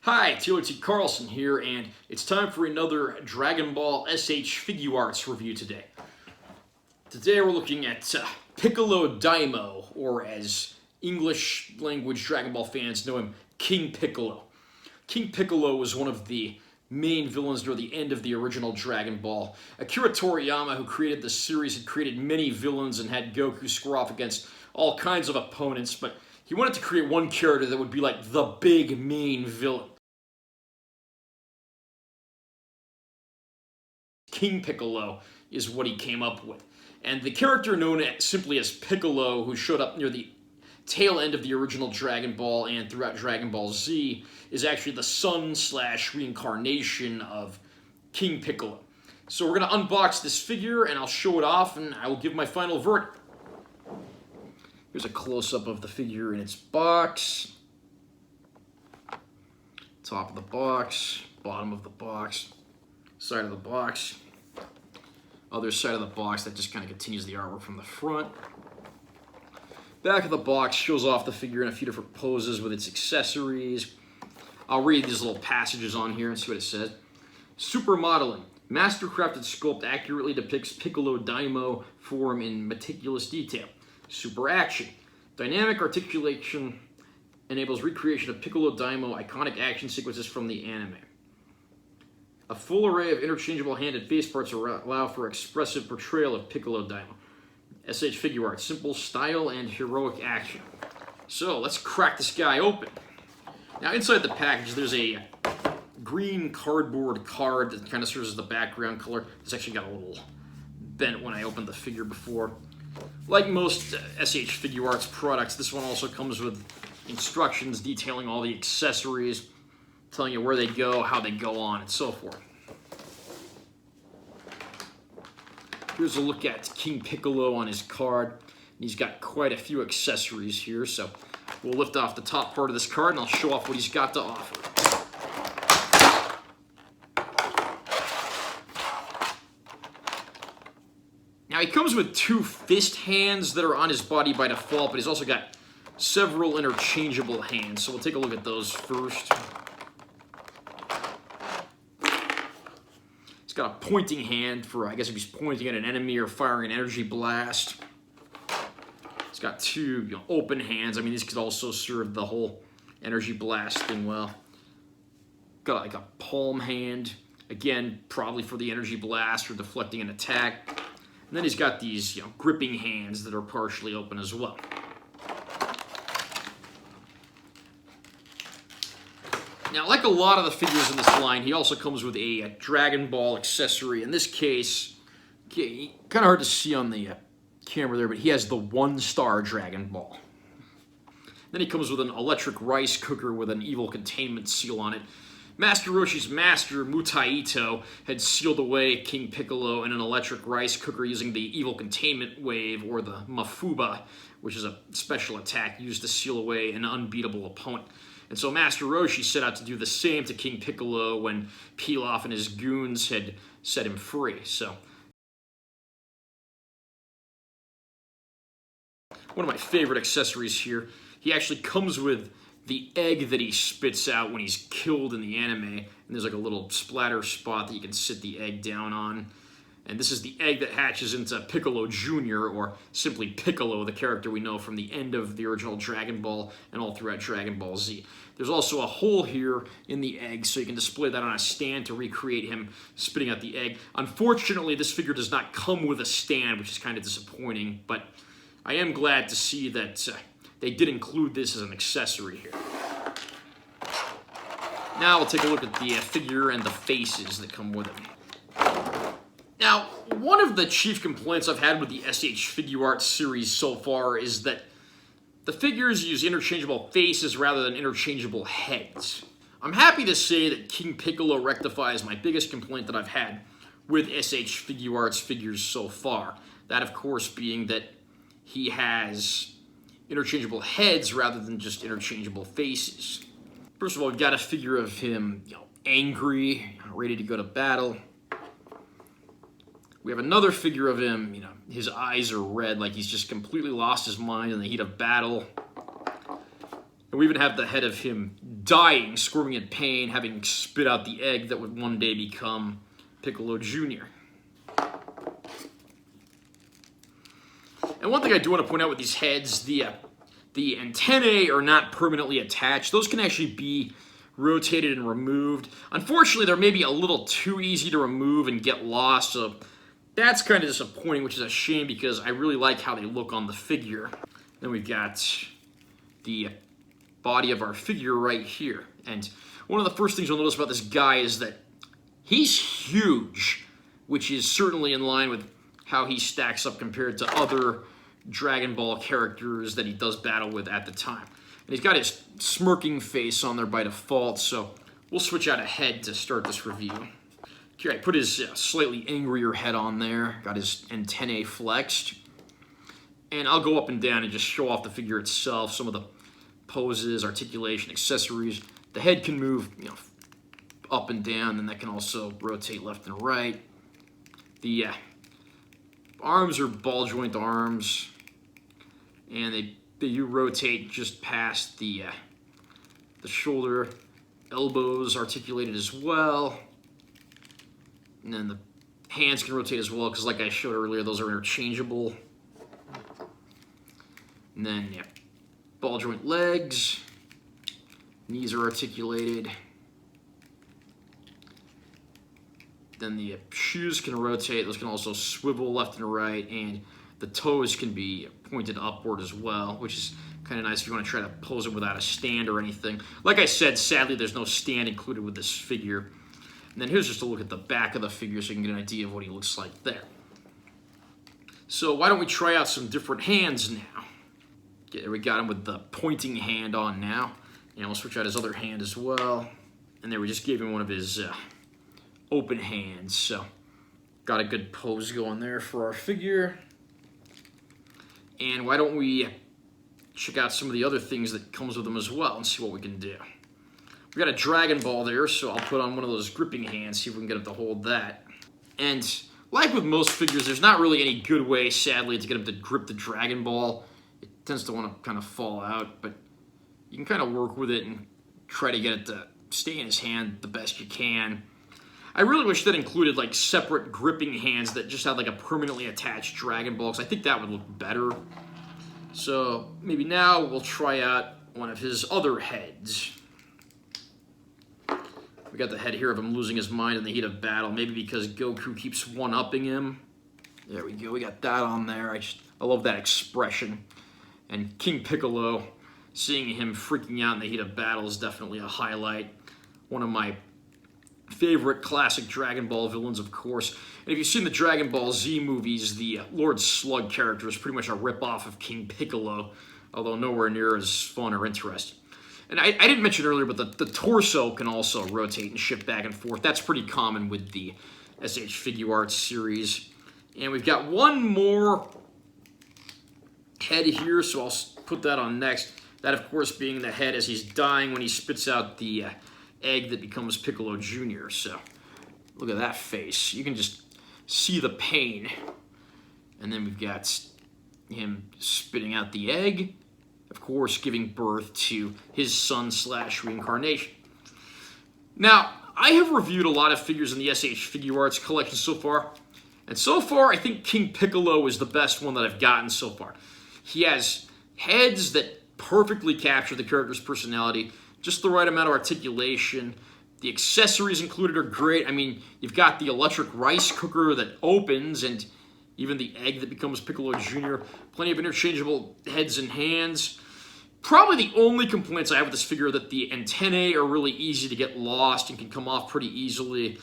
Hi, Taylor T. Carlson here, and it's time for another Dragon Ball S.H.Figuarts review today. Today we're looking at Piccolo Daimaoh, or as English language Dragon Ball fans know him, King Piccolo. King Piccolo was one of the main villains near the end of the original Dragon Ball. Akira Toriyama, who created the series, had created many villains and had Goku square off against all kinds of opponents, but he wanted to create one character that would be like the big main villain. King Piccolo is what he came up with. And the character known simply as Piccolo, who showed up near the tail end of the original Dragon Ball and throughout Dragon Ball Z, is actually the son/reincarnation of King Piccolo. So we're going to unbox this figure, and I'll show it off, and I will give my final verdict. Here's a close-up of the figure in its box. Top of the box, bottom of the box, side of the box, other side of the box that just kind of continues the artwork from the front. Back of the box shows off the figure in a few different poses with its accessories. I'll read these little passages on here and see what it says. Super modeling. Mastercrafted sculpt accurately depicts Piccolo Daimaoh form in meticulous detail. Super action. Dynamic articulation enables recreation of Piccolo Daimaoh iconic action sequences from the anime. A full array of interchangeable hand and face parts allow for expressive portrayal of Piccolo Daimaoh. S.H.Figuarts, simple style and heroic action. So let's crack this guy open. Now inside the package there's a green cardboard card that kind of serves as the background color. It's actually got a little bent when I opened the figure before. Like most S.H.Figuarts products, this one also comes with instructions detailing all the accessories, telling you where they go, how they go on, and so forth. Here's a look at King Piccolo on his card. He's got quite a few accessories here, so we'll lift off the top part of this card and I'll show off what he's got to offer. Now he comes with two fist hands that are on his body by default, but he's also got several interchangeable hands, so we'll take a look at those first. He's got a pointing hand for, I guess, if he's pointing at an enemy or firing an energy blast. He's got two open hands. I mean, these could also serve the whole energy blast thing well. Got like a palm hand, again, probably for the energy blast or deflecting an attack. And then he's got these gripping hands that are partially open as well. Now, like a lot of the figures in this line, he also comes with a Dragon Ball accessory. In this case, kind of hard to see on the camera there, but he has the 1-star Dragon Ball. Then he comes with an electric rice cooker with an evil containment seal on it. Master Roshi's master, Mutaito, had sealed away King Piccolo in an electric rice cooker using the evil containment wave, or the Mafuba, which is a special attack used to seal away an unbeatable opponent. And so Master Roshi set out to do the same to King Piccolo when Pilaf and his goons had set him free. So one of my favorite accessories here, he actually comes with the egg that he spits out when he's killed in the anime. And there's like a little splatter spot that you can sit the egg down on. And this is the egg that hatches into Piccolo Jr., or simply Piccolo, the character we know from the end of the original Dragon Ball and all throughout Dragon Ball Z. There's also a hole here in the egg, so you can display that on a stand to recreate him spitting out the egg. Unfortunately, this figure does not come with a stand, which is kind of disappointing, but I am glad to see that they did include this as an accessory here. Now we'll take a look at the figure and the faces that come with him. Now, one of the chief complaints I've had with the S.H.Figuarts series so far is that the figures use interchangeable faces rather than interchangeable heads. I'm happy to say that King Piccolo rectifies my biggest complaint that I've had with S.H.Figuarts figures so far. That, of course, being that he has interchangeable heads rather than just interchangeable faces. First of all, we've got a figure of him, angry, ready to go to battle. We have another figure of him, his eyes are red, like he's just completely lost his mind in the heat of battle. And we even have the head of him dying, squirming in pain, having spit out the egg that would one day become Piccolo Jr. And one thing I do want to point out with these heads, the antennae are not permanently attached. Those can actually be rotated and removed. Unfortunately, they're maybe a little too easy to remove and get lost, so that's kind of disappointing, which is a shame because I really like how they look on the figure. Then we've got the body of our figure right here. And one of the first things you'll notice about this guy is that he's huge, which is certainly in line with how he stacks up compared to other Dragon Ball characters that he does battle with at the time. And he's got his smirking face on there by default, so we'll switch out a head to start this review. Okay, I put his slightly angrier head on there, got his antennae flexed, and I'll go up and down and just show off the figure itself, some of the poses, articulation, accessories. The head can move, up and down, and that can also rotate left and right. The arms are ball joint arms, and they do rotate just past the shoulder. Elbows articulated as well. And then the hands can rotate as well, because like I showed earlier, those are interchangeable. And then, ball joint legs. Knees are articulated. Then the shoes can rotate. Those can also swivel left and right. And the toes can be pointed upward as well, which is kind of nice if you want to try to pose it without a stand or anything. Like I said, sadly, there's no stand included with this figure. And then here's just a look at the back of the figure so you can get an idea of what he looks like there. So why don't we try out some different hands now? Okay, there we got him with the pointing hand on now. And we'll switch out his other hand as well. And there we just gave him one of his open hands. So got a good pose going there for our figure. And why don't we check out some of the other things that comes with them as well and see what we can do. We got a Dragon Ball there, so I'll put on one of those gripping hands, see if we can get him to hold that. And like with most figures, there's not really any good way, sadly, to get him to grip the Dragon Ball. It tends to want to kind of fall out, but you can kind of work with it and try to get it to stay in his hand the best you can. I really wish that included like separate gripping hands that just had like a permanently attached Dragon Ball, because I think that would look better. So maybe now we'll try out one of his other heads. We got the head here of him losing his mind in the heat of battle, maybe because Goku keeps one-upping him. There we go, we got that on there. I love that expression. And King Piccolo, seeing him freaking out in the heat of battle is definitely a highlight. One of my favorite classic Dragon Ball villains, of course. And if you've seen the Dragon Ball Z movies, the Lord Slug character is pretty much a rip-off of King Piccolo, although nowhere near as fun or interesting. And I didn't mention earlier, but the torso can also rotate and shift back and forth. That's pretty common with the S.H.Figuarts series. And we've got one more head here, so I'll put that on next. That, of course, being the head as he's dying when he spits out the egg that becomes Piccolo Jr. So look at that face. You can just see the pain. And then we've got him spitting out the egg, of course, giving birth to his son/reincarnation. Now, I have reviewed a lot of figures in the S.H.Figuarts collection so far, and so far, I think King Piccolo is the best one that I've gotten so far. He has heads that perfectly capture the character's personality, just the right amount of articulation. The accessories included are great. I mean, you've got the electric rice cooker that opens, and even the egg that becomes Piccolo Jr. Plenty of interchangeable heads and hands. Probably the only complaints I have with this figure are that the antennae are really easy to get lost and can come off pretty easily.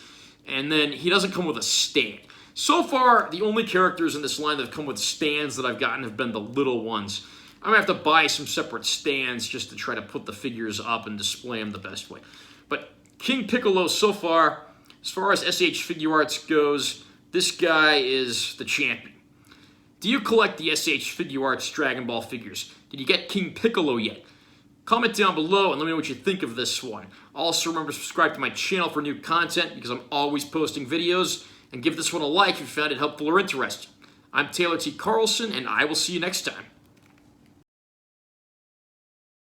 And then he doesn't come with a stand. So far, the only characters in this line that have come with stands that I've gotten have been the little ones. I'm going to have to buy some separate stands just to try to put the figures up and display them the best way. But King Piccolo, so far as S.H.Figuarts goes, this guy is the champion. Do you collect the S.H.Figuarts Dragon Ball figures? Did you get King Piccolo yet? Comment down below and let me know what you think of this one. Also, remember to subscribe to my channel for new content because I'm always posting videos. And give this one a like if you found it helpful or interesting. I'm Taylor T. Carlson, and I will see you next time.